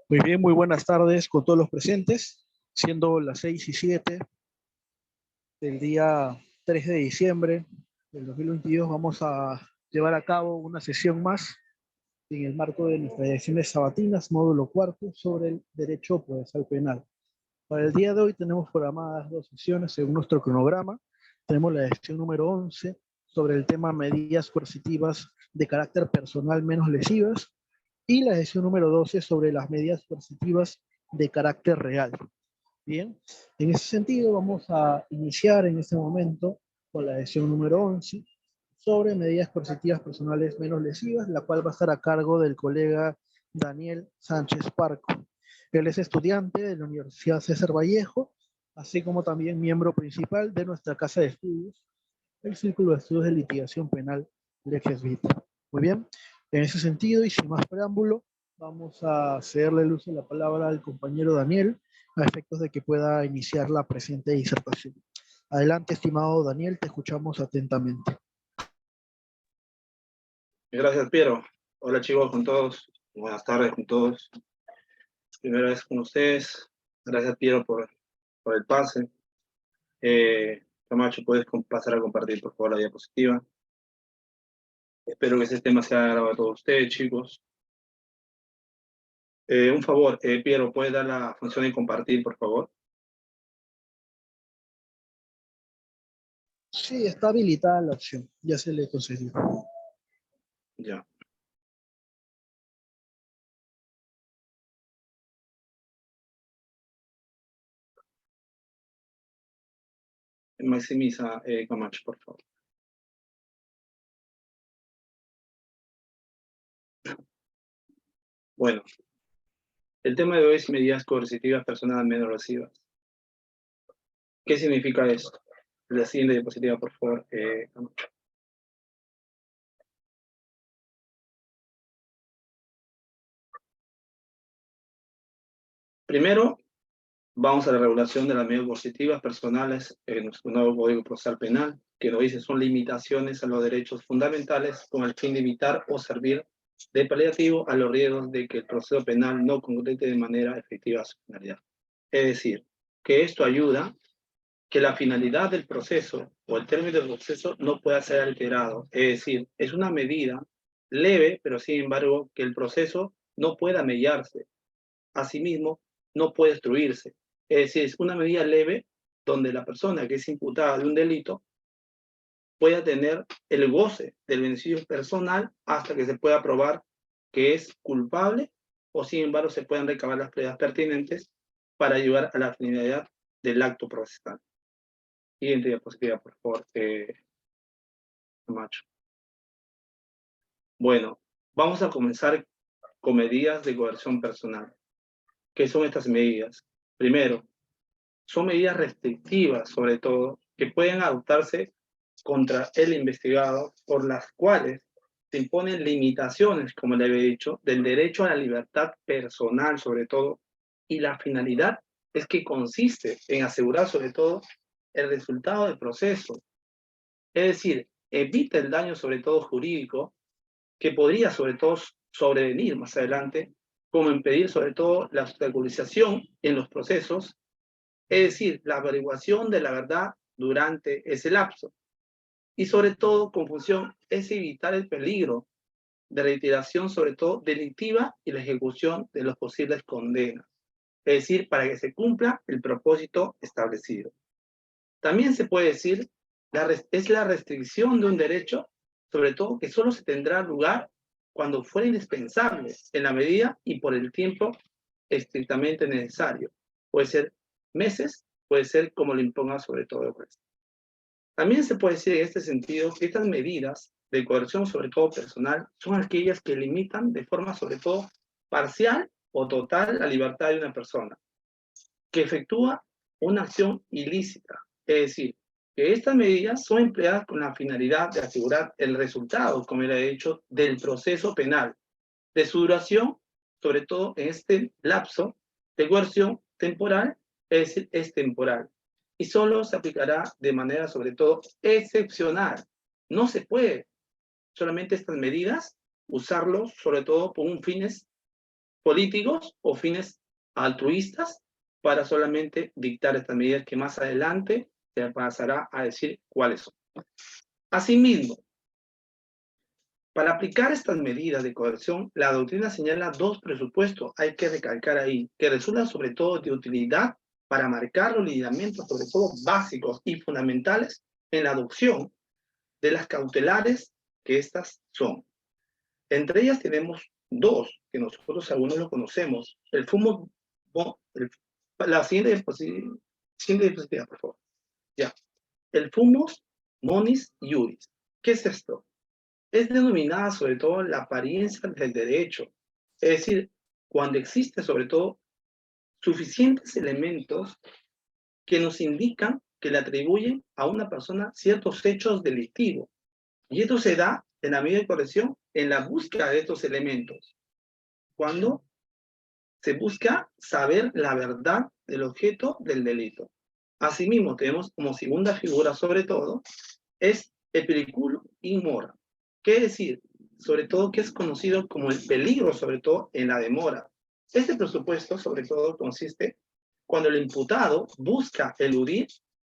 Muy bien, muy buenas tardes con todos los presentes, siendo las 6:07 del día 3 de diciembre del 2022. Vamos a llevar a cabo una sesión más en el marco de nuestras lecciones sabatinas, módulo cuarto, sobre el derecho procesal penal. Para el día de hoy tenemos programadas dos sesiones según nuestro cronograma. Tenemos la sesión número 11 sobre el tema medidas coercitivas de carácter personal menos lesivas y la sesión número 12 sobre las medidas coercitivas de carácter real. Bien, en ese sentido vamos a iniciar en este momento con la sesión número 11 sobre medidas coercitivas personales menos lesivas, la cual va a estar a cargo del colega Daniel Sánchez Parco. Él es estudiante de la Universidad César Vallejo, así como también miembro principal de nuestra casa de estudios, el Círculo de Estudios de Litigación Penal Lex Vita. Muy bien, en ese sentido y sin más preámbulo, vamos a cederle el uso de la palabra al compañero Daniel a efectos de que pueda iniciar la presente disertación. Adelante, estimado Daniel, te escuchamos atentamente. Gracias, Piero. Hola, chicos, con todos. Buenas tardes con todos. Primera vez con ustedes. Gracias, Piero, por el pase. Camacho, puedes pasar a compartir, por favor, la diapositiva. Espero que ese tema sea agradable a todos ustedes, chicos. Un favor, Piero, ¿puedes dar la función de compartir, por favor? Sí, está habilitada la opción, ya se le concedió. Ya. Maximiza, Camacho, por favor. Bueno, el tema de hoy es medidas coercitivas personales menos lesivas. ¿Qué significa esto? La siguiente diapositiva, por favor, Camacho. Primero, vamos a la regulación de las medidas coercitivas personales en nuestro nuevo Código Procesal Penal, que nos dice son limitaciones a los derechos fundamentales con el fin de evitar o servir de paliativo a los riesgos de que el proceso penal no concrete de manera efectiva su finalidad. Es decir, que esto ayuda que la finalidad del proceso o el término del proceso no pueda ser alterado. Es decir, es una medida leve, pero sin embargo que el proceso no pueda mellarse. Asimismo, no puede destruirse. Es decir, es una medida leve donde la persona que es imputada de un delito pueda tener el goce del beneficio personal hasta que se pueda probar que es culpable o sin embargo se puedan recabar las pruebas pertinentes para ayudar a la finalidad del acto procesal. Siguiente diapositiva, por favor, Camacho. Bueno, vamos a comenzar con medidas de coerción personal. ¿Qué son estas medidas? Primero, son medidas restrictivas, sobre todo, que pueden adoptarse contra el investigado, por las cuales se imponen limitaciones, como le había dicho, del derecho a la libertad personal, sobre todo, y la finalidad es que consiste en asegurar, sobre todo, el resultado del proceso. Es decir, evita el daño, sobre todo jurídico, que podría, sobre todo, sobrevenir más adelante, como impedir, sobre todo, la obstaculización en los procesos, es decir, la averiguación de la verdad durante ese lapso. Y sobre todo, confusión, es evitar el peligro de reiteración, sobre todo delictiva, y la ejecución de las posibles condenas. Es decir, para que se cumpla el propósito establecido. También se puede decir, es la restricción de un derecho, sobre todo que solo se tendrá lugar cuando fuera indispensable, en la medida y por el tiempo estrictamente necesario. Puede ser meses, puede ser como lo imponga sobre todo el juez. También se puede decir en este sentido que estas medidas de coerción, sobre todo personal, son aquellas que limitan de forma sobre todo parcial o total la libertad de una persona, que efectúa una acción ilícita. Es decir, que estas medidas son empleadas con la finalidad de asegurar el resultado, como era dicho, del proceso penal, de su duración, sobre todo en este lapso de coerción temporal, es decir, es temporal. Y solo se aplicará de manera, sobre todo, excepcional. No se puede solamente estas medidas usarlos, sobre todo, por un fines políticos o fines altruistas para solamente dictar estas medidas que más adelante se pasará a decir cuáles son. Asimismo, para aplicar estas medidas de coerción, la doctrina señala dos presupuestos, hay que recalcar ahí, que resultan sobre todo de utilidad para marcar los lineamientos, sobre todo básicos y fundamentales, en la adopción de las cautelares que estas son. Entre ellas tenemos dos, que nosotros algunos lo conocemos. El fumo, la siguiente diapositiva, por favor. Ya. El fumus monis iuris. ¿Qué es esto? Es denominada sobre todo la apariencia del derecho. Es decir, cuando existen sobre todo suficientes elementos que nos indican que le atribuyen a una persona ciertos hechos delictivos. Y esto se da en la medida de coerción en la búsqueda de estos elementos. Cuando se busca saber la verdad del objeto del delito. Asimismo, tenemos como segunda figura, sobre todo, es el periculum in mora. ¿Qué decir? Sobre todo, que es conocido como el peligro, sobre todo, en la demora. Este presupuesto, sobre todo, consiste cuando el imputado busca eludir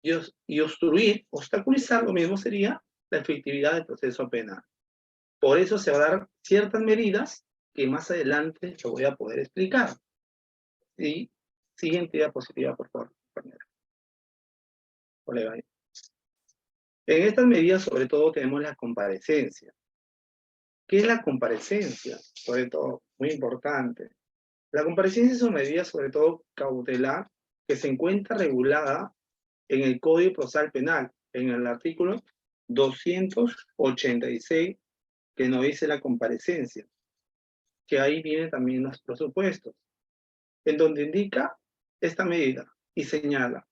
y obstruir, obstaculizar, lo mismo sería la efectividad del proceso penal. Por eso se van a dar ciertas medidas que más adelante lo voy a poder explicar. Y siguiente diapositiva, por favor. Colega. En estas medidas, sobre todo, tenemos la comparecencia. ¿Qué es la comparecencia? Sobre todo, muy importante. La comparecencia es una medida, sobre todo, cautelar, que se encuentra regulada en el Código Procesal Penal, en el artículo 286, que nos dice la comparecencia, que ahí vienen también los presupuestos, en donde indica esta medida y señala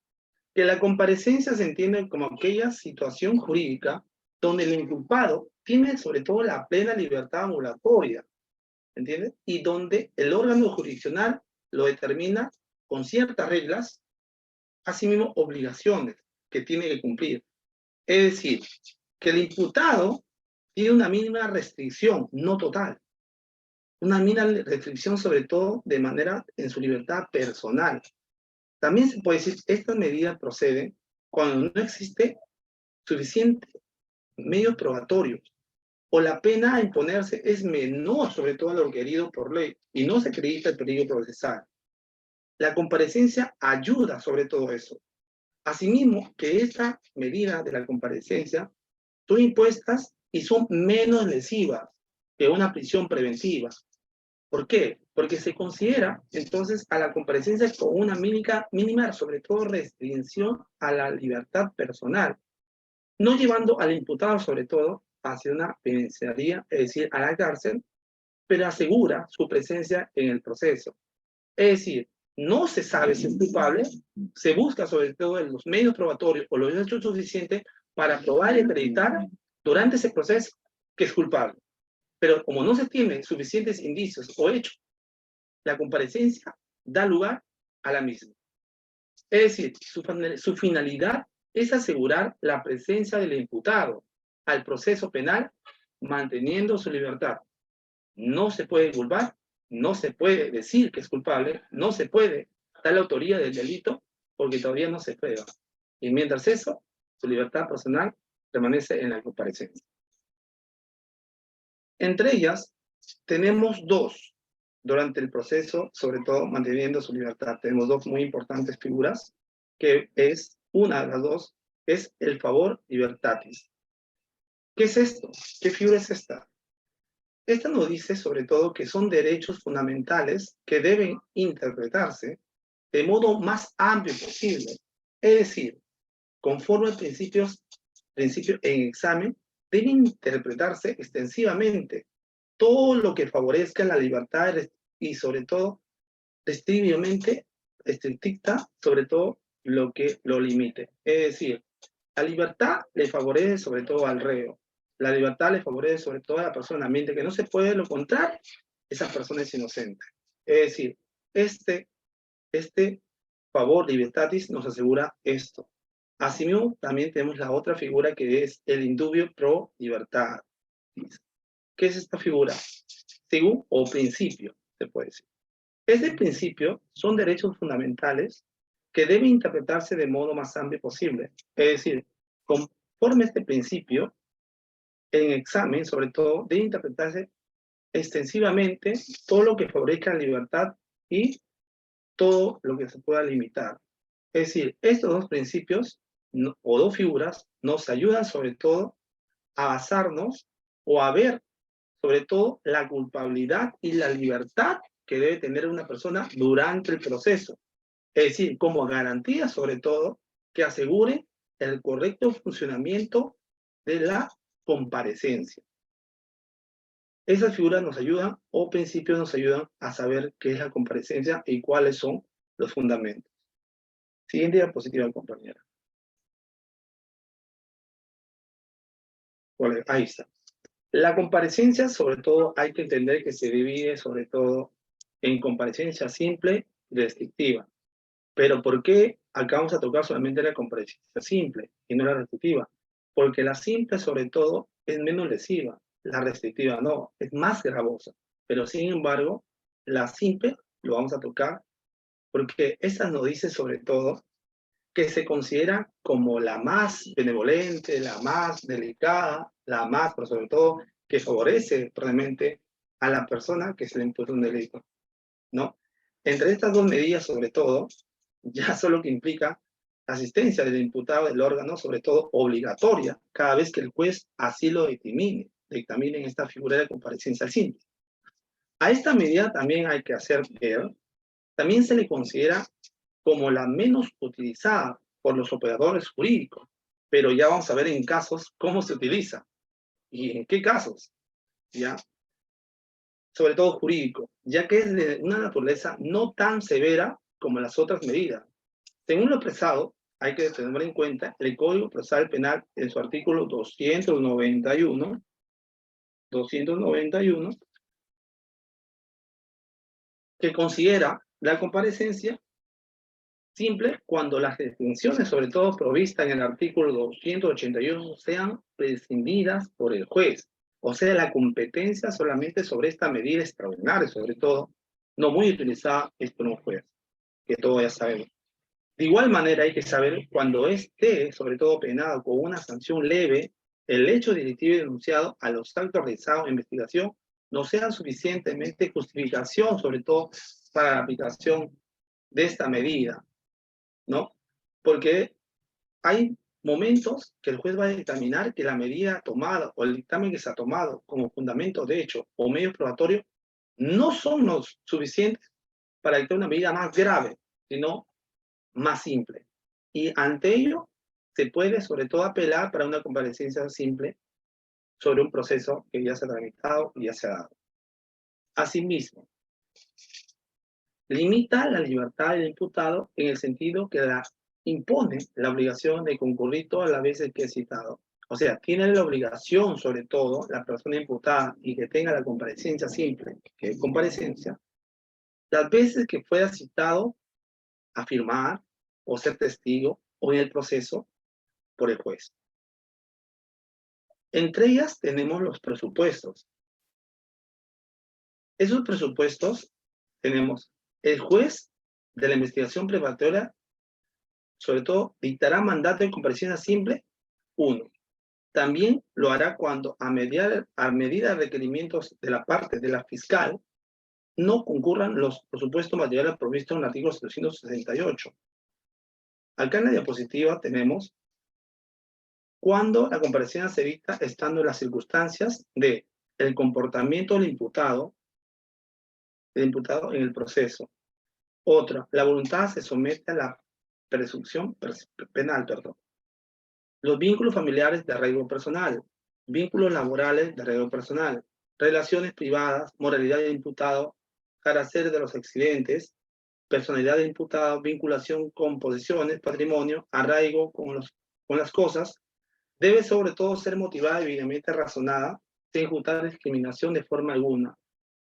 que la comparecencia se entiende como aquella situación jurídica donde el inculpado tiene sobre todo la plena libertad ambulatoria, ¿entiendes? Y donde el órgano jurisdiccional lo determina con ciertas reglas, asimismo obligaciones que tiene que cumplir. Es decir, que el imputado tiene una mínima restricción, no total, una mínima restricción sobre todo de manera en su libertad personal. También se puede decir que estas medidas proceden cuando no existe suficiente medios probatorios o la pena a imponerse es menor sobre todo a lo requerido por ley y no se acredita el peligro procesal. La comparecencia ayuda sobre todo eso. Asimismo, que esta medida de la comparecencia son impuestas y son menos lesivas que una prisión preventiva. ¿Por qué? Porque se considera entonces a la comparecencia como una mínima, sobre todo restricción a la libertad personal, no llevando al imputado sobre todo hacia una penitenciaría, es decir, a la cárcel, pero asegura su presencia en el proceso. Es decir, no se sabe si es culpable, se busca sobre todo en los medios probatorios o los hechos suficientes para probar y acreditar durante ese proceso que es culpable. Pero como no se tienen suficientes indicios o hechos, la comparecencia da lugar a la misma. Es decir, su finalidad es asegurar la presencia del imputado al proceso penal manteniendo su libertad. No se puede culpar, no se puede decir que es culpable, no se puede dar la autoría del delito porque todavía no se prueba. Y mientras eso, su libertad personal permanece en la comparecencia. Entre ellas, tenemos dos durante el proceso, sobre todo manteniendo su libertad. Tenemos dos muy importantes figuras, que es, una de las dos, es el favor libertatis. ¿Qué es esto? ¿Qué figura es esta? Esta nos dice sobre todo que son derechos fundamentales que deben interpretarse de modo más amplio posible. Es decir, conforme a principios en examen, deben interpretarse extensivamente todo lo que favorezca la libertad y sobre todo estricta sobre todo lo que lo limite. Es decir, la libertad le favorece sobre todo al reo. La libertad le favorece sobre todo a la persona, mientras que no se puede lo contrario, esa persona es inocente. Es decir, este favor libertatis nos asegura esto. Asimismo, también tenemos la otra figura que es el indubio pro libertatis. ¿Qué es esta figura? Según o principio, se puede decir. Este principio son derechos fundamentales que deben interpretarse de modo más amplio posible. Es decir, conforme a este principio, en examen, sobre todo, debe interpretarse extensivamente todo lo que favorezca la libertad y todo lo que se pueda limitar. Es decir, estos dos principios o dos figuras nos ayudan sobre todo a basarnos o a ver sobre todo la culpabilidad y la libertad que debe tener una persona durante el proceso. Es decir, como garantía sobre todo que asegure el correcto funcionamiento de la comparecencia. Esas figuras nos ayudan, o principios nos ayudan a saber qué es la comparecencia y cuáles son los fundamentos. Siguiente diapositiva, compañera. Bueno, ahí está. La comparecencia, sobre todo, hay que entender que se divide, sobre todo, en comparecencia simple y restrictiva. Pero ¿por qué acá vamos a tocar solamente la comparecencia simple y no la restrictiva? Porque la simple, sobre todo, es menos lesiva. La restrictiva no, es más gravosa. Pero sin embargo, la simple lo vamos a tocar porque esta nos dice sobre todo que se considera como la más benevolente, la más delicada, la más, pero sobre todo, que favorece realmente a la persona que se le imputa un delito, ¿no? Entre estas dos medidas, sobre todo, ya solo que implica la asistencia del imputado del órgano, sobre todo obligatoria, cada vez que el juez así lo dictamine en esta figura de comparecencia simple. A esta medida también hay que hacer ver, también se le considera como la menos utilizada por los operadores jurídicos, pero ya vamos a ver en casos cómo se utiliza y en qué casos, ¿ya? Sobre todo jurídico, ya que es de una naturaleza no tan severa como las otras medidas. Según lo expresado, hay que tener en cuenta el Código Procesal Penal en su artículo 291, que considera la comparecencia simple cuando las distinciones, sobre todo provistas en el artículo 281, sean prescindidas por el juez. O sea, la competencia solamente sobre esta medida extraordinaria, sobre todo, no muy utilizada, es por un juez, que todos ya sabemos. De igual manera hay que saber cuando esté, sobre todo penado con una sanción leve, el hecho delictivo denunciado a los actos realizados en investigación no sea suficientemente justificación, sobre todo para la aplicación de esta medida, ¿no? Porque hay momentos que el juez va a determinar que la medida tomada o el dictamen que se ha tomado como fundamento de hecho o medio probatorio no son los suficientes para dictar una medida más grave, sino más simple. Y ante ello se puede sobre todo apelar para una comparecencia simple sobre un proceso que ya se ha tramitado y ya se ha dado. Asimismo, limita la libertad del imputado en el sentido que impone la obligación de concurrir todas las veces que es citado. O sea, tiene la obligación, sobre todo, la persona imputada y que tenga la comparecencia simple, que es comparecencia, las veces que fuera citado a firmar o ser testigo o en el proceso por el juez. Entre ellas tenemos los presupuestos. Esos presupuestos tenemos el juez de la investigación preparatoria, sobre todo, dictará mandato de comparecencia simple, 1. También lo hará cuando, a medida de requerimientos de la parte de la fiscal, no concurran los presupuestos materiales provistos en el artículo 768. Acá en la diapositiva tenemos cuando la comparecencia se dicta estando en las circunstancias de el comportamiento del imputado en el proceso. Otra, la voluntad se somete a la presunción penal, Los vínculos familiares de arraigo personal, vínculos laborales de arraigo personal, relaciones privadas, moralidad del imputado, carácter de los accidentes, personalidad del imputado, vinculación con posesiones, patrimonio, arraigo con las cosas, debe sobre todo ser motivada y debidamente razonada, sin imputar discriminación de forma alguna,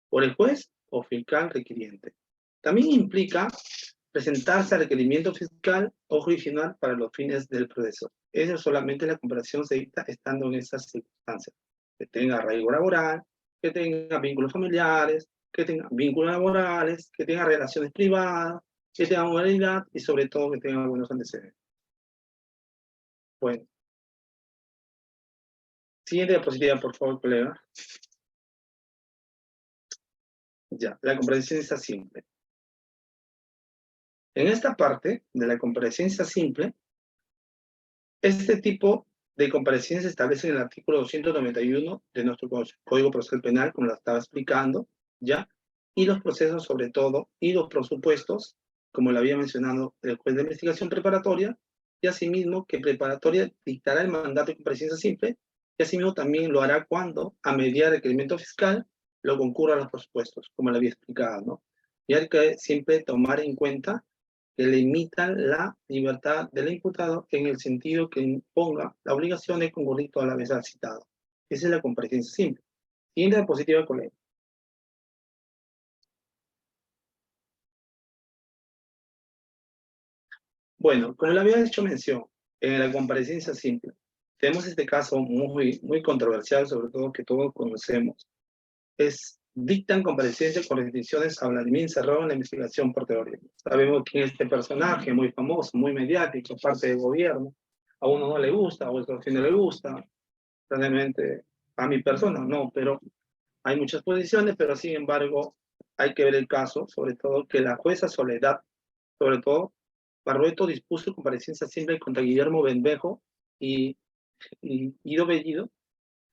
por el juez o fiscal requiriente. También implica presentarse al requerimiento fiscal o jurisdiccional para los fines del proceso. Eso solamente la comparación se dicta estando en esas circunstancias. Que tenga arraigo laboral, que tenga vínculos familiares, que tengan vínculos laborales, que tengan relaciones privadas, que tengan moralidad y sobre todo que tengan buenos antecedentes. Bueno. Siguiente diapositiva, por favor, colega. Ya, la comparecencia simple. En esta parte de la comparecencia simple, este tipo de comparecencia se establece en el artículo 291 de nuestro Código Procesal Penal, como lo estaba explicando, ¿ya? Y los procesos, sobre todo, y los presupuestos, como lo había mencionado el juez de investigación preparatoria, y asimismo que preparatoria dictará el mandato de comparecencia simple, y asimismo también lo hará cuando, a medida de requerimiento fiscal, lo concurra a los presupuestos, como lo había explicado, ¿no? Y hay que siempre tomar en cuenta que limitan la libertad del imputado en el sentido que imponga la obligación de concurrir toda la vez al citado. Esa es la comparecencia simple. Siguiente diapositiva, colega. Bueno, como le había hecho mención, en la comparecencia simple, tenemos este caso muy controversial, sobre todo que todos conocemos. Dictan comparecencia con restricciones a Vladimir Cerrón en la investigación por terrorismo. Sabemos quién es este personaje, muy famoso, muy mediático, parte del gobierno. A uno no le gusta, a otro sí no le gusta. Realmente, a mi persona no, pero hay muchas posiciones, pero sin embargo, hay que ver el caso, sobre todo que la jueza Soledad, sobre todo, Barrueto dispuso comparecencia simple contra Guillermo Bermejo y Guido Bellido. O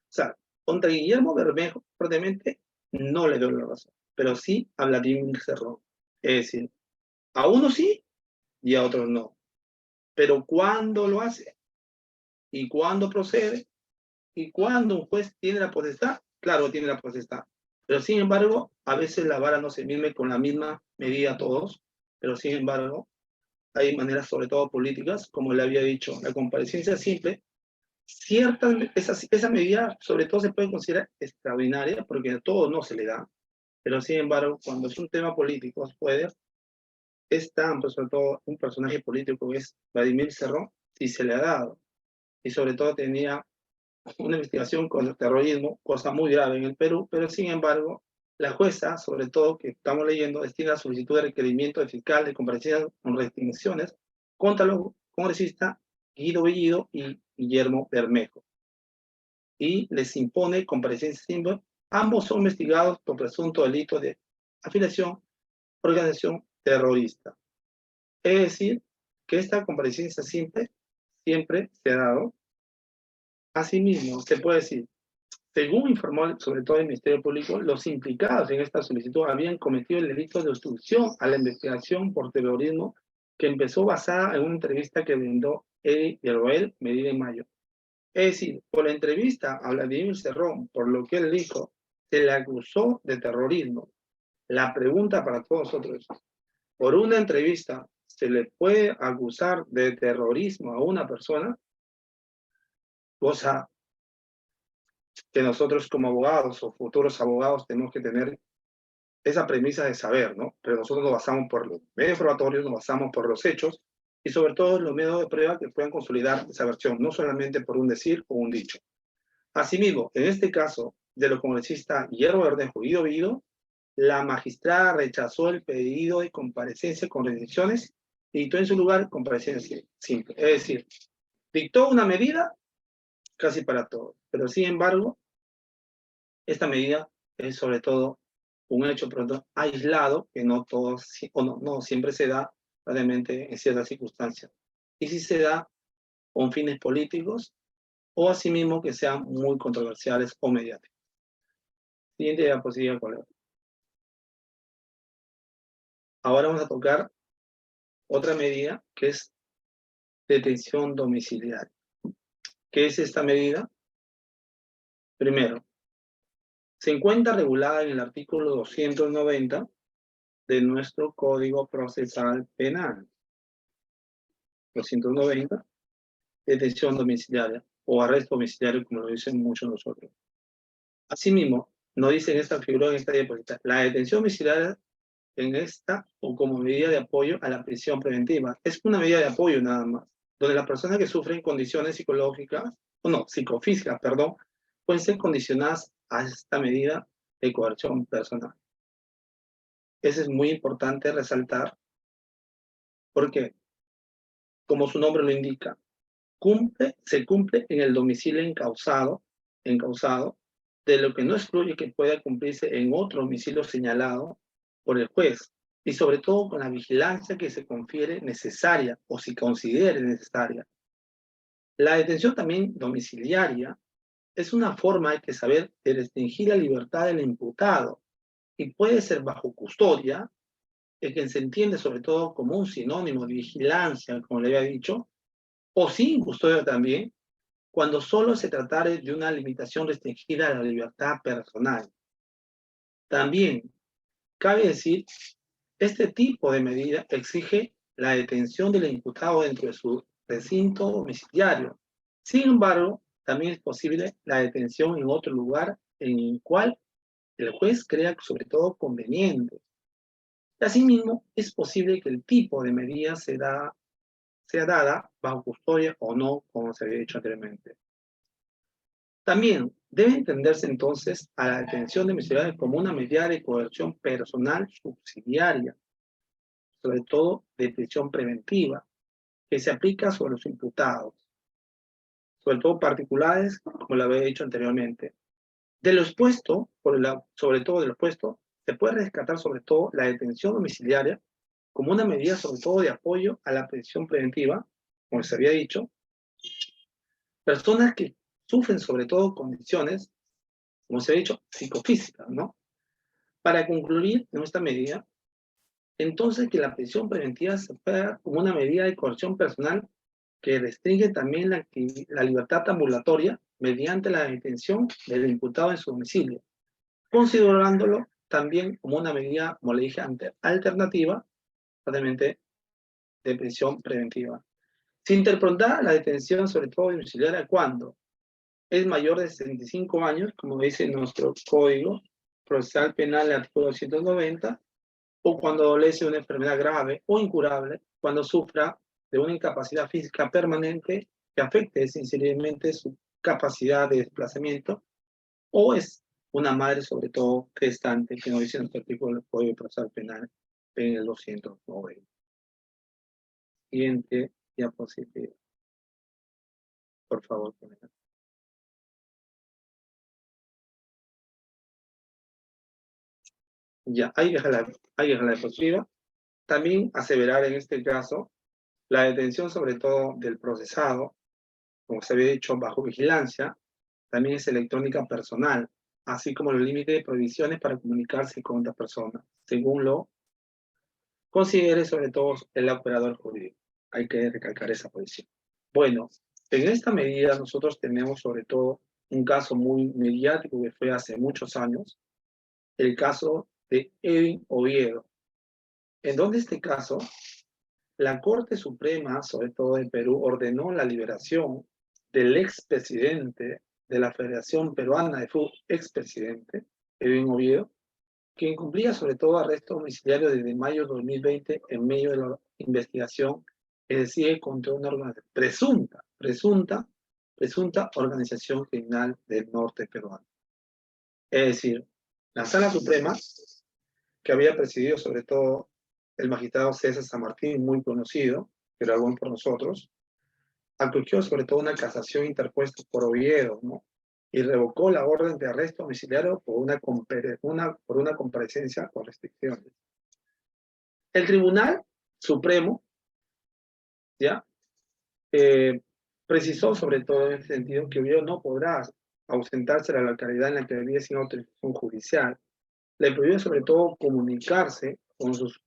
sea, contra Guillermo Bermejo, prácticamente no le doy la razón, pero sí a Vladimir Cerrón. Es decir, a uno sí y a otros no. Pero ¿cuándo lo hace? ¿Y cuándo procede? ¿Y cuándo un juez tiene la potestad? Claro, tiene la potestad. Pero sin embargo, a veces la vara no se mide con la misma medida a todos, pero sin embargo, hay maneras, sobre todo políticas, como le había dicho, la comparecencia simple, esa medida sobre todo se puede considerar extraordinaria porque a todos no se le da, pero sin embargo, cuando es un tema político, es tan, pues, sobre todo un personaje político que es Vladimir Cerrón, si se le ha dado, y sobre todo tenía una investigación con el terrorismo, cosa muy grave en el Perú, pero sin embargo, la jueza, sobre todo que estamos leyendo, destina solicitud de requerimiento de fiscal de comparecencia con restricciones contra los congresistas Guido Bellido y Guillermo Bermejo. Y les impone comparecencia simple. Ambos son investigados por presunto delito de afiliación a organización terrorista. Es decir, que esta comparecencia simple siempre se ha dado. Asimismo, se puede decir, según informó sobre todo el Ministerio Público, los implicados en esta solicitud habían cometido el delito de obstrucción a la investigación por terrorismo que empezó basada en una entrevista que brindó Eddie Yeroel Medina en mayo. Es decir, por la entrevista a Vladimir Cerrón, por lo que él dijo, se le acusó de terrorismo. La pregunta para todos nosotros, ¿por una entrevista se le puede acusar de terrorismo a una persona? Cosa que nosotros como abogados o futuros abogados tenemos que tener esa premisa de saber, ¿no? Pero nosotros nos basamos por los medios probatorios, nos basamos por los hechos y sobre todo los medios de prueba que puedan consolidar esa versión, no solamente por un decir o un dicho. Asimismo, en este caso de los congresistas Guillermo Bermejo y Guido Bellido, la magistrada rechazó el pedido de comparecencia con restricciones y dictó en su lugar comparecencia simple. Es decir, dictó una medida casi para todos, pero sin embargo, esta medida es sobre todo un hecho pronto aislado que no todos o no siempre se da realmente en ciertas circunstancias. Y si se da con fines políticos o asimismo que sean muy controversiales o mediáticos. Siguiente diapositiva, colega. Ahora vamos a tocar otra medida que es detención domiciliaria. ¿Qué es esta medida? Primero, se encuentra regulada en el artículo 290 de nuestro Código Procesal Penal. 290, detención domiciliaria o arresto domiciliario, como lo dicen muchos de nosotros. Asimismo, nos dicen esta figura en esta diapositiva, la detención domiciliaria en esta o como medida de apoyo a la prisión preventiva. Es una medida de apoyo nada más, donde las personas que sufren condiciones psicológicas, o no, psicofísicas, perdón, pueden ser condicionadas a esta medida de coerción personal. Eso es muy importante resaltar, porque, como su nombre lo indica, se cumple en el domicilio encausado, de lo que no excluye que pueda cumplirse en otro domicilio señalado por el juez, y sobre todo con la vigilancia que se confiere necesaria o si considere necesaria. La detención también domiciliaria es una forma, hay que saber, de restringir la libertad del imputado, y puede ser bajo custodia, que se entiende sobre todo como un sinónimo de vigilancia, como le había dicho, o sin custodia también, cuando solo se tratare de una limitación restringida a la libertad personal. También cabe decir, este tipo de medida exige la detención del imputado dentro de su recinto domiciliario. Sin embargo, también es posible la detención en otro lugar en el cual el juez crea sobre todo conveniente. Asimismo, es posible que el tipo de medida sea dada bajo custodia o no, como se había dicho anteriormente. También debe entenderse entonces a la detención domiciliaria como una medida de coerción personal subsidiaria, sobre todo de prisión preventiva, que se aplica sobre los imputados, sobre todo particulares, como lo había dicho anteriormente. De lo expuesto, sobre todo de lo expuesto, se puede rescatar sobre todo la detención domiciliaria como una medida sobre todo de apoyo a la prisión preventiva, como se había dicho, personas que sufren sobre todo condiciones, como se ha dicho, psicofísicas, ¿no? Para concluir en esta medida, entonces que la prisión preventiva se pueda como una medida de coerción personal que restringe también la libertad ambulatoria mediante la detención del imputado en su domicilio, considerándolo también como una medida, como le dije antes, alternativa, obviamente, de prisión preventiva. Se interpretará la detención, sobre todo domiciliaria, cuando es mayor de 65 años, como dice nuestro Código Procesal Penal, el artículo 290, o cuando adolece de una enfermedad grave o incurable, cuando sufra de una incapacidad física permanente que afecte sensiblemente su capacidad de desplazamiento, o es una madre, sobre todo, gestante, que nos dice nuestro artículo del Código Procesal Penal en el 290. Siguiente diapositiva. Por favor, colega. Ya, ahí deja la diapositiva. También aseverar en este caso la detención, sobre todo del procesado, como se había dicho, bajo vigilancia, también es electrónica personal, así como los límites de prohibiciones para comunicarse con otras personas, según lo considere sobre todo el operador jurídico. Hay que recalcar esa posición. Bueno, en esta medida nosotros tenemos sobre todo un caso muy mediático que fue hace muchos años, el caso de Edwin Oviedo, en donde este caso, la Corte Suprema, sobre todo de Perú, ordenó la liberación del expresidente de la Federación Peruana de Fútbol, expresidente, Edwin Oviedo, que incumplía sobre todo arresto domiciliario desde mayo de 2020 en medio de la investigación que se sigue contra una organización, presunta organización criminal del norte peruano. Es decir, la Sala Suprema, que había presidido sobre todo el magistrado César San Martín, muy conocido, pero aún por nosotros, acogió sobre todo una casación interpuesta por Oviedo, ¿no? Y revocó la orden de arresto domiciliario por una comparecencia con restricciones. El Tribunal Supremo, ¿ya? Precisó sobre todo en ese sentido que Oviedo no podrá ausentarse de la localidad en la que vivía sin autorización judicial. Le prohibió sobre todo comunicarse con sus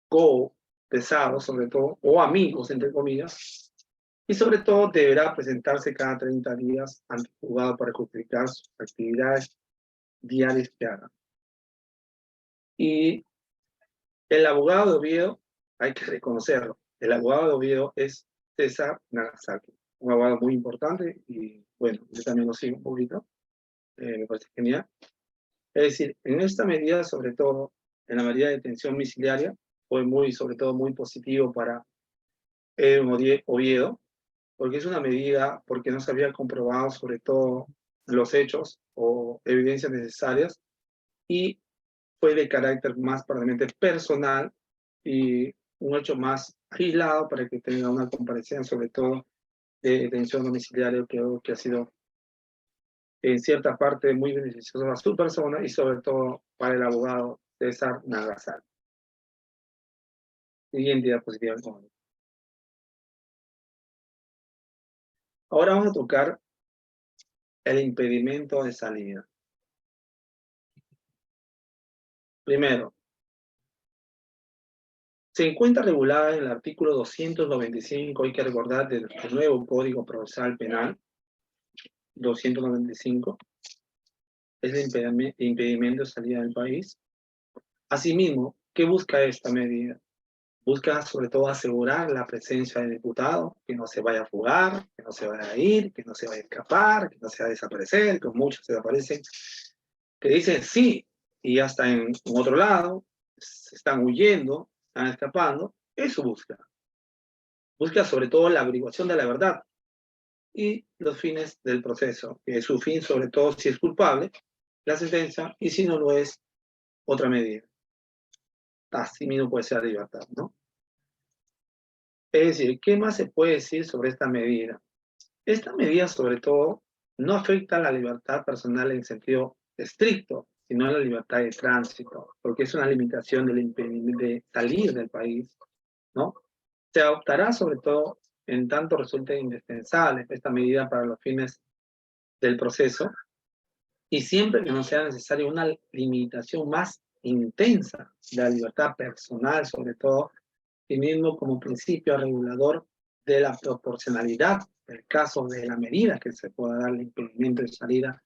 co-pesados, sobre todo, o amigos, entre comillas, y sobre todo deberá presentarse cada 30 días ante el juzgado para justificar sus actividades diarias que haga. Y el abogado de Oviedo, hay que reconocerlo, el abogado de Oviedo es César Nagasaki, un abogado muy importante y bueno, yo también lo sigo un poquito, me parece genial. Es decir, en esta medida, sobre todo, en la medida de detención domiciliaria, fue sobre todo muy positivo para Oviedo, porque es una medida, porque no se había comprobado sobre todo los hechos o evidencias necesarias, y fue de carácter más probablemente personal y un hecho más aislado para que tenga una comparación, sobre todo de detención domiciliaria, que ha sido en cierta parte muy beneficioso para su persona y sobre todo para el abogado César Nagasaki. Siguiente diapositiva. Ahora vamos a tocar el impedimento de salida. Primero, se encuentra regulada en el artículo 295, hay que recordar, del nuevo Código Procesal Penal, 295, es el impedimento de salida del país. Asimismo, ¿qué busca esta medida? Busca sobre todo asegurar la presencia del diputado, que no se vaya a fugar, que no se vaya a ir, que no se vaya a escapar, que no se vaya a desaparecer, que muchos se desaparecen, que dicen sí y ya está en otro lado, se están huyendo, están escapando. Eso busca. Busca sobre todo la averiguación de la verdad y los fines del proceso, que es su fin sobre todo si es culpable, la sentencia, y si no lo es, otra medida. Así mismo puede ser libertad, ¿no? Es decir, ¿qué más se puede decir sobre esta medida? Esta medida, sobre todo, no afecta a la libertad personal en sentido estricto, sino a la libertad de tránsito, porque es una limitación de salir del país, ¿no? Se adoptará, sobre todo, en tanto resulte indispensable esta medida para los fines del proceso, y siempre que no sea necesaria una limitación más intensa de la libertad personal, sobre todo, teniendo como principio regulador de la proporcionalidad, el caso de la medida que se pueda dar el impedimento de salida,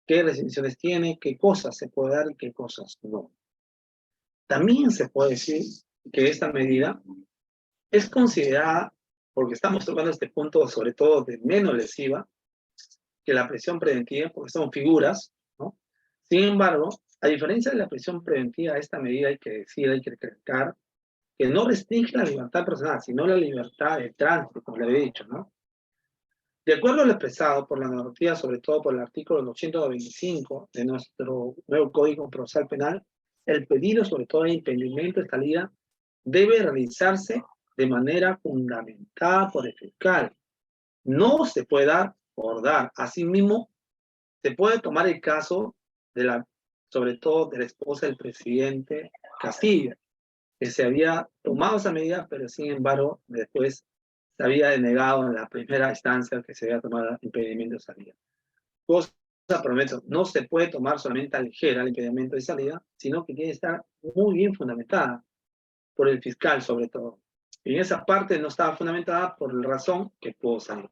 qué restricciones tiene, qué cosas se puede dar y qué cosas no. También se puede decir que esta medida es considerada, porque estamos tocando este punto sobre todo de menos lesiva, que la prisión preventiva, porque son figuras, ¿no? Sin embargo, a diferencia de la prisión preventiva, esta medida hay que decir, hay que recalcar, que no restringe la libertad personal, sino la libertad de tránsito, como le he dicho, ¿no? De acuerdo a lo expresado por la normativa, sobre todo por el artículo 225 de nuestro nuevo Código Procesal Penal, el pedido, sobre todo de impedimento de salida, debe realizarse de manera fundamentada por el fiscal. No se puede dar por dar. Asimismo, se puede tomar el caso de sobre todo de la esposa del presidente Castillo, que se había tomado esa medida, pero sin embargo, después se había denegado en la primera instancia que se había tomado el impedimento de salida. Cosa, prometo, no se puede tomar solamente a ligera el impedimento de salida, sino que tiene que estar muy bien fundamentada por el fiscal, sobre todo. Y en esa parte no estaba fundamentada por la razón que pudo salir.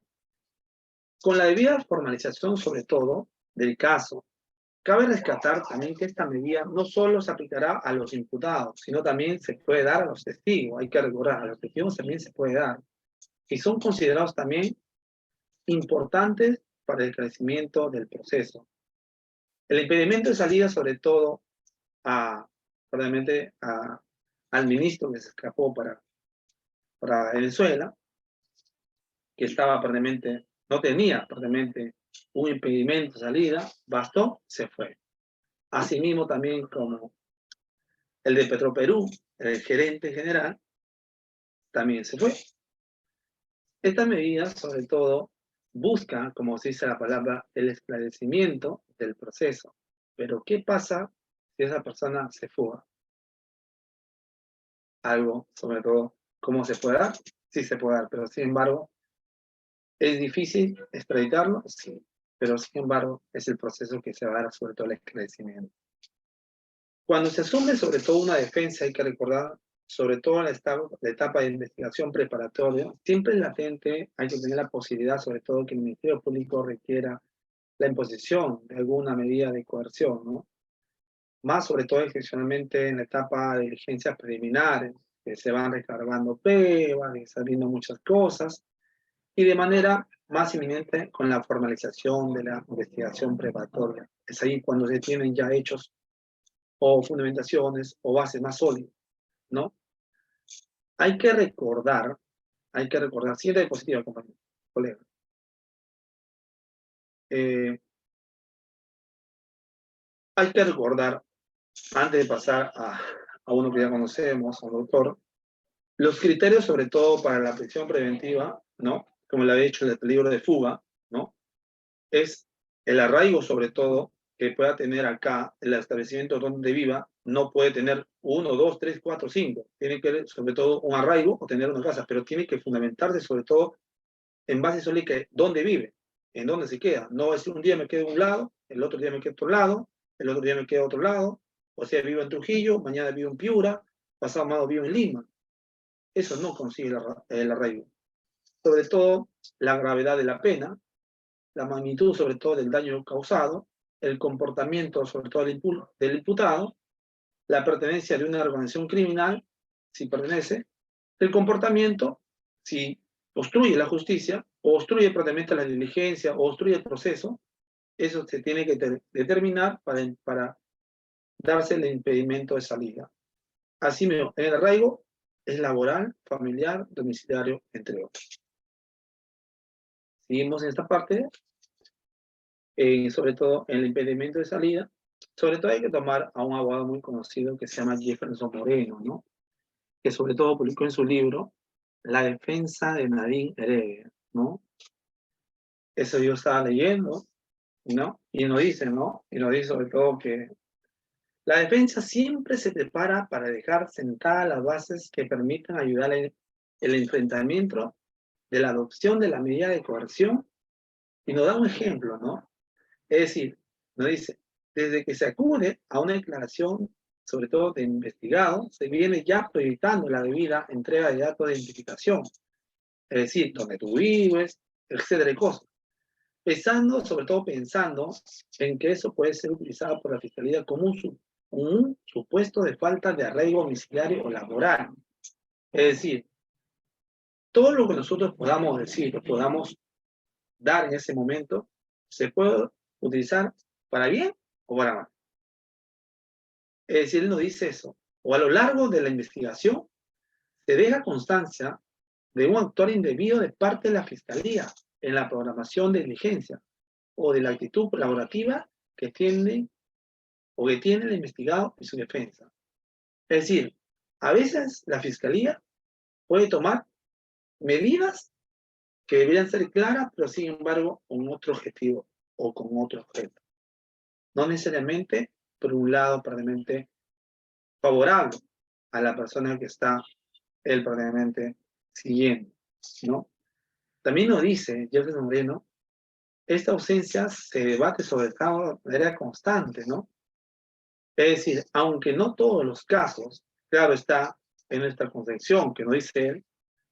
Con la debida formalización, sobre todo, del caso, cabe rescatar también que esta medida no solo se aplicará a los imputados, sino también se puede dar a los testigos. Hay que recordar, a los testigos también se puede dar. Y son considerados también importantes para el crecimiento del proceso. El impedimento de salida, sobre todo, probablemente al ministro que se escapó para Venezuela, que estaba probablemente, no tenía probablemente un impedimento de salida, bastó, se fue. Asimismo también como el de Petroperú, el gerente general, también se fue. Esta medida, sobre todo, busca, como se dice la palabra, el esclarecimiento del proceso. Pero, ¿qué pasa si esa persona se fuga? Algo, sobre todo, ¿cómo se puede dar? Sí se puede dar, pero sin embargo, ¿es difícil extraditarlo? Sí, pero sin embargo, es el proceso que se va a dar, sobre todo el esclarecimiento. Cuando se asume sobre todo una defensa, hay que recordar, sobre todo en la etapa de investigación preparatoria, siempre es latente, hay que tener la posibilidad, sobre todo, que el Ministerio Público requiera la imposición de alguna medida de coerción, ¿no? Más sobre todo excepcionalmente en la etapa de diligencias preliminares, que se van recargando pruebas, saliendo muchas cosas, y de manera más inminente con la formalización de la investigación preparatoria. Es ahí cuando se tienen ya hechos o fundamentaciones o bases más sólidas, ¿no? Hay que recordar, siguiente diapositiva, compañero, colega. Hay que recordar antes de pasar a uno que ya conocemos, a un doctor, los criterios sobre todo para la prisión preventiva, ¿no? Como lo había dicho en el peligro de fuga, ¿no? Es el arraigo sobre todo que pueda tener acá el establecimiento donde viva, no puede tener 1, 2, 3, 4, 5. Tiene que sobre todo un arraigo o tener una casa, pero tiene que fundamentarse sobre todo en base solo que dónde vive, en dónde se queda. No es un día me quedo de un lado, el otro día me quedo de otro lado, el otro día me quedo de otro lado, o sea, vivo en Trujillo, mañana vivo en Piura, pasado mañana vivo en Lima. Eso no consigue el arraigo. Sobre todo la gravedad de la pena, la magnitud sobre todo del daño causado, el comportamiento sobre todo del imputado, la pertenencia de una organización criminal, si pertenece, el comportamiento, si obstruye la justicia, o obstruye probablemente la diligencia, o obstruye el proceso, eso se tiene que determinar para darse el impedimento de salida. Así mismo, en el arraigo es laboral, familiar, domiciliario, entre otros. Seguimos en esta parte, sobre todo en el impedimento de salida. Sobre todo hay que tomar a un abogado muy conocido que se llama Jefferson Moreno, ¿no? Que sobre todo publicó en su libro La defensa de Nadine Heredia, ¿no? Eso yo estaba leyendo, ¿no? Y nos dice, ¿no? Y nos dice sobre todo que la defensa siempre se prepara para dejar sentadas las bases que permitan ayudar en el enfrentamiento de la adopción de la medida de coerción. Y nos da un ejemplo, ¿no? Es decir, nos dice, desde que se acude a una declaración, sobre todo de investigado, se viene ya proyectando la debida entrega de datos de identificación. Es decir, donde tú vives, etcétera y cosas. Sobre todo pensando en que eso puede ser utilizado por la Fiscalía como un supuesto de falta de arraigo domiciliario o laboral. Es decir, todo lo que nosotros podamos decir, o podamos dar en ese momento, se puede utilizar para bien o para mal. Es decir, él nos dice eso. O a lo largo de la investigación, se deja constancia de un actuar indebido de parte de la Fiscalía en la programación de diligencia o de la actitud colaborativa que tiene el investigado y su defensa. Es decir, a veces la Fiscalía puede tomar medidas que deberían ser claras, pero sin embargo con otro objetivo o con otro objeto. No necesariamente, por un lado, probablemente favorable a la persona que está él probablemente siguiendo, ¿no? También nos dice Jefferson Moreno, esta ausencia se debate sobre todo de manera constante, ¿no? Es decir, aunque no todos los casos, claro está en esta concepción que nos dice él,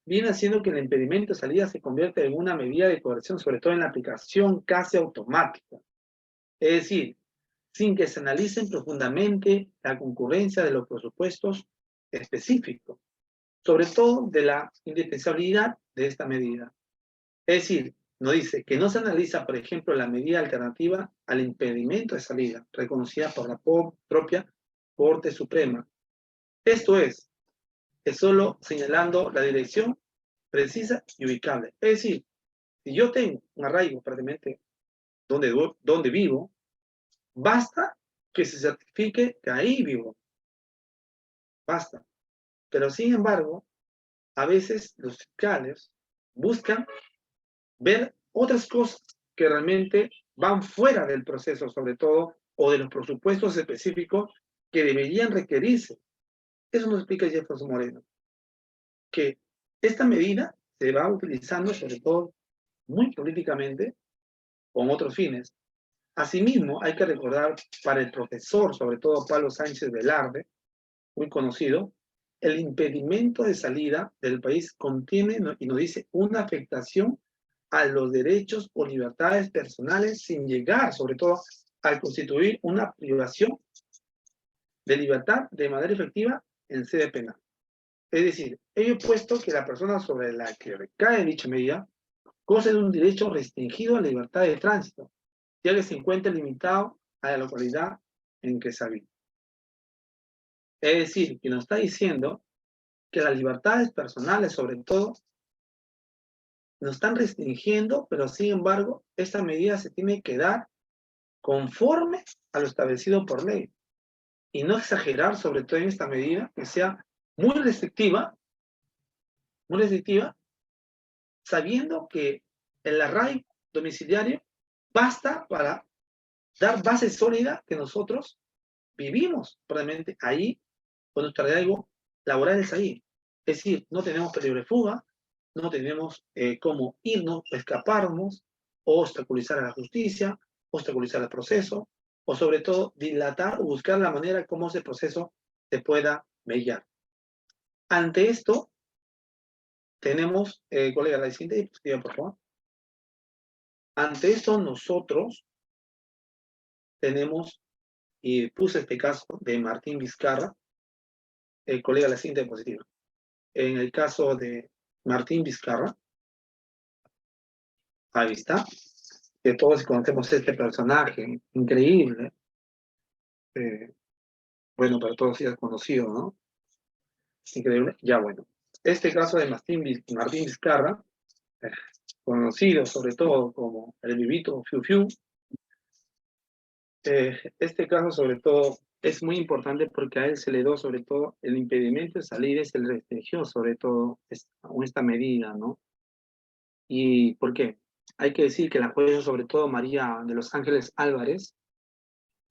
viene haciendo que el impedimento de salida se convierta en una medida de coerción, sobre todo en la aplicación casi automática. Es decir, sin que se analicen profundamente la concurrencia de los presupuestos específicos, sobre todo de la indispensabilidad de esta medida. Es decir, nos dice que no se analiza, por ejemplo, la medida alternativa al impedimento de salida, reconocida por la propia Corte Suprema. Esto es solo señalando la dirección precisa y ubicable. Es decir, si yo tengo un arraigo prácticamente donde vivo, basta que se certifique que ahí vivo. Basta. Pero sin embargo, a veces los fiscales buscan ver otras cosas que realmente van fuera del proceso, sobre todo, o de los presupuestos específicos que deberían requerirse. Eso nos explica Jefferson Moreno, que esta medida se va utilizando sobre todo muy políticamente con otros fines. Asimismo, hay que recordar para el profesor, sobre todo Pablo Sánchez Velarde, muy conocido, el impedimento de salida del país contiene y nos dice una afectación a los derechos o libertades personales sin llegar, sobre todo, al constituir una privación de libertad de manera efectiva en sede penal. Es decir, ello puesto que la persona sobre la que recae dicha medida goza de un derecho restringido a la libertad de tránsito, ya que se encuentra limitado a la localidad en que se habita. Es decir, que nos está diciendo que las libertades personales, sobre todo, nos están restringiendo, pero sin embargo, esta medida se tiene que dar conforme a lo establecido por ley. y no exagerar, sobre todo en esta medida, que sea muy restrictiva, sabiendo que el arraigo domiciliario basta para dar base sólida que nosotros vivimos probablemente ahí, con nuestro arraigo laboral es ahí. Es decir, no tenemos peligro de fuga, no tenemos cómo irnos, escaparnos, o obstaculizar a la justicia, obstaculizar el proceso, o sobre todo dilatar o buscar la manera como ese proceso se pueda mediar. Ante esto, tenemos, colega, la siguiente diapositiva, por favor. Ante esto, nosotros tenemos, y puse este caso de Martín Vizcarra, colega, la siguiente diapositiva. En el caso de Martín Vizcarra, ahí está, que todos conocemos este personaje increíble, bueno, para todos ya es conocido, ¿no? Increíble, ya bueno. Este caso de Martín Vizcarra, conocido sobre todo como el vivito Fiu Fiu, este caso sobre todo es muy importante porque a él se le dio sobre todo el impedimento de salir, se le restringió sobre todo esta medida, ¿no? ¿Y por qué? Hay que decir que la jueza, sobre todo María de los Ángeles Álvarez,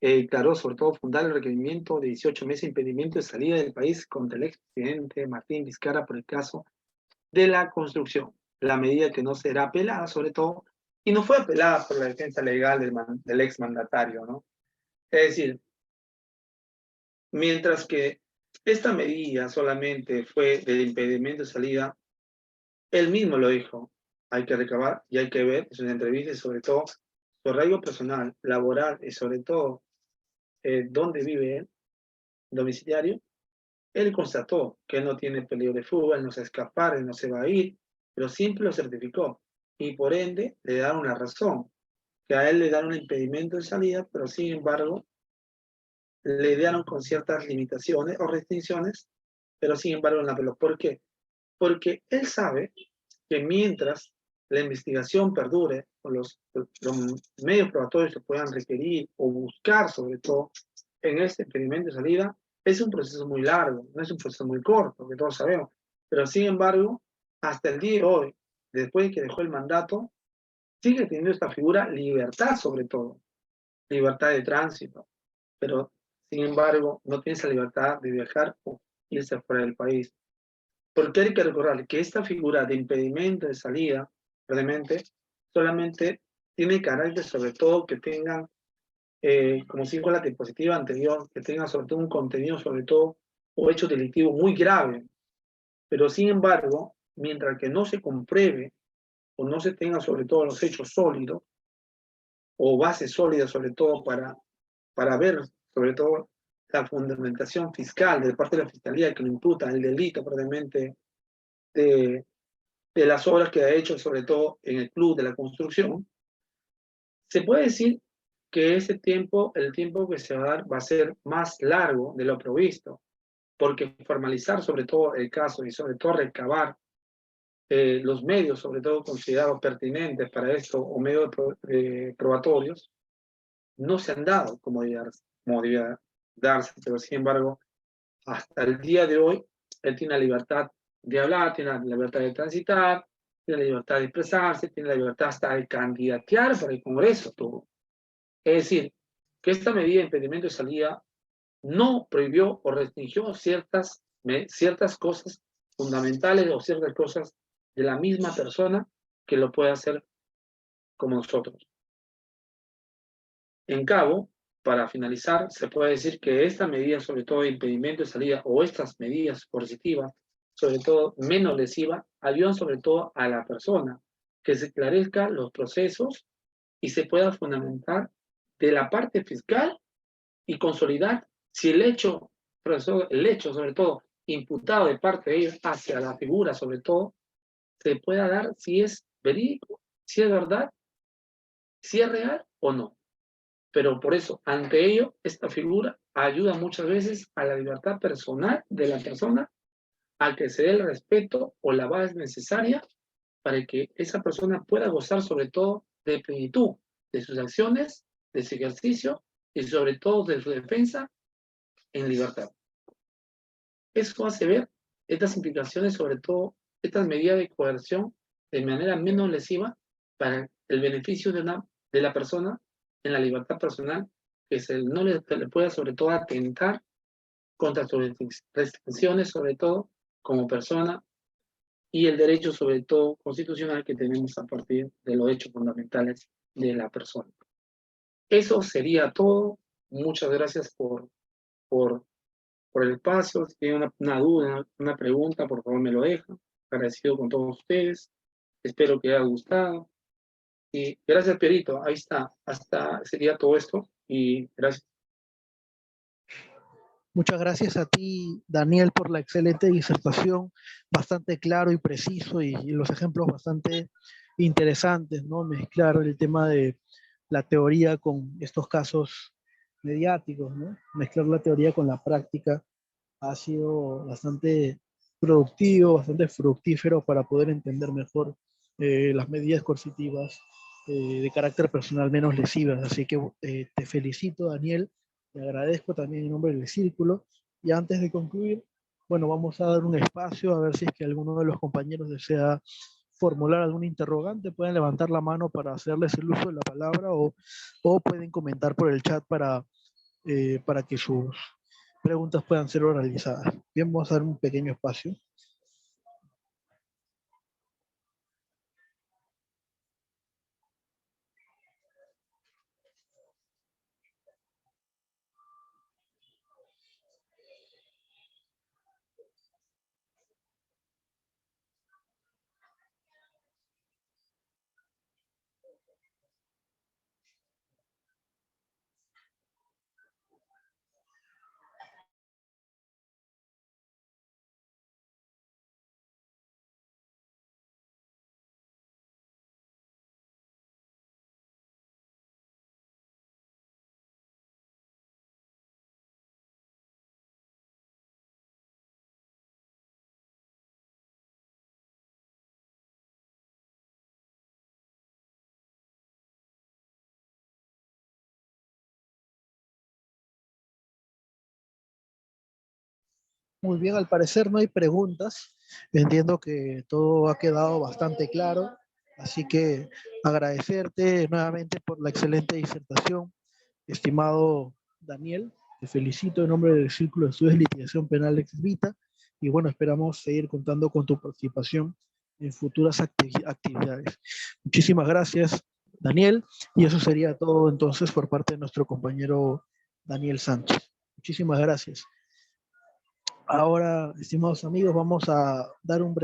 declaró sobre todo fundar el requerimiento de 18 meses de impedimento de salida del país contra el expresidente Martín Vizcarra por el caso de la construcción. La medida que no será apelada, sobre todo, y no fue apelada por la defensa legal del exmandatario, ¿no? Es decir, mientras que esta medida solamente fue del impedimento de salida, él mismo lo dijo, hay que recabar y hay que ver en sus entrevistas, sobre todo su arraigo personal, laboral y sobre todo dónde vive él, domiciliario. Él constató que él no tiene peligro de fuga, él no se va a escapar, él no se va a ir, pero siempre lo certificó y por ende le dan una razón, que a él le dan un impedimento de salida, pero sin embargo le dieron con ciertas limitaciones o restricciones, pero sin embargo en la pelota. ¿Por qué? Porque él sabe que mientras la investigación perdure, o los medios probatorios que puedan requerir o buscar, sobre todo, en este experimento de salida, es un proceso muy largo, no es un proceso muy corto, que todos sabemos. Pero sin embargo, hasta el día de hoy, después de que dejó el mandato, sigue teniendo esta figura libertad, sobre todo, libertad de tránsito. Pero sin embargo, no tiene esa libertad de viajar o irse fuera del país. Porque hay que recordar que esta figura de impedimento de salida, realmente, solamente tiene carácter sobre todo que tengan, como si con la diapositiva anterior, que tengan sobre todo un contenido sobre todo o hecho delictivo muy grave. Pero sin embargo, mientras que no se compruebe o no se tenga sobre todo los hechos sólidos o bases sólidas sobre todo para ver sobre todo la fundamentación fiscal de parte de la Fiscalía que le imputa el delito probablemente de las obras que ha hecho, sobre todo en el club de la construcción, se puede decir que ese tiempo, el tiempo que se va a dar, va a ser más largo de lo previsto, porque formalizar sobre todo el caso y sobre todo recabar los medios, sobre todo considerados pertinentes para esto o medios probatorios, no se han dado como debía darse, pero sin embargo, hasta el día de hoy, él tiene la libertad de hablar, tiene la libertad de transitar, tiene la libertad de expresarse, tiene la libertad hasta de candidatear para el Congreso, todo. Es decir, que esta medida de impedimento de salida no prohibió o restringió ciertas cosas fundamentales o ciertas cosas de la misma persona que lo puede hacer como nosotros. En cabo, para finalizar, se puede decir que esta medida, sobre todo de impedimento de salida, o estas medidas coercitivas, sobre todo menos lesivas, ayudan sobre todo a la persona, que se esclarezcan los procesos y se pueda fundamentar de la parte fiscal y consolidar si el hecho sobre todo imputado de parte de ellos hacia la figura, sobre todo, se pueda dar si es verídico, si es verdad, si es real o no. Pero por eso, ante ello, esta figura ayuda muchas veces a la libertad personal de la persona, a que se dé el respeto o la base necesaria para que esa persona pueda gozar sobre todo de plenitud de sus acciones, de su ejercicio y sobre todo de su defensa en libertad. Eso hace ver estas implicaciones, sobre todo estas medidas de coerción, de manera menos lesiva para el beneficio de la persona en la libertad personal, que no le pueda sobre todo atentar contra sus restricciones, sobre todo como persona, y el derecho sobre todo constitucional que tenemos a partir de los hechos fundamentales de la persona. Eso sería todo. Muchas gracias por el espacio. Si tienen una duda, una pregunta, por favor me lo dejan. Agradecido con todos ustedes. Espero que haya gustado. Y gracias, Pierito. Ahí está. Hasta sería todo esto. Y gracias. Muchas gracias a ti, Daniel, por la excelente disertación, bastante claro y preciso y los ejemplos bastante interesantes, ¿no? Mezclar el tema de la teoría con estos casos mediáticos, ¿no? Mezclar la teoría con la práctica ha sido bastante productivo, bastante fructífero para poder entender mejor las medidas coercitivas de carácter personal menos lesivas. Así que te felicito, Daniel, te agradezco también en nombre del Círculo. Y antes de concluir, bueno, vamos a dar un espacio a ver si es que alguno de los compañeros desea formular algún interrogante, pueden levantar la mano para hacerles el uso de la palabra o pueden comentar por el chat para que sus preguntas puedan ser oralizadas. Bien, vamos a dar un pequeño espacio. Muy bien, al parecer no hay preguntas. Entiendo que todo ha quedado bastante claro, así que agradecerte nuevamente por la excelente disertación, estimado Daniel. Te felicito en nombre del Círculo de Estudios de Litigación Penal Ex Vita y bueno, esperamos seguir contando con tu participación en futuras actividades. Muchísimas gracias, Daniel, y eso sería todo entonces por parte de nuestro compañero Daniel Sánchez. Muchísimas gracias. Ahora, estimados amigos, vamos a dar un breve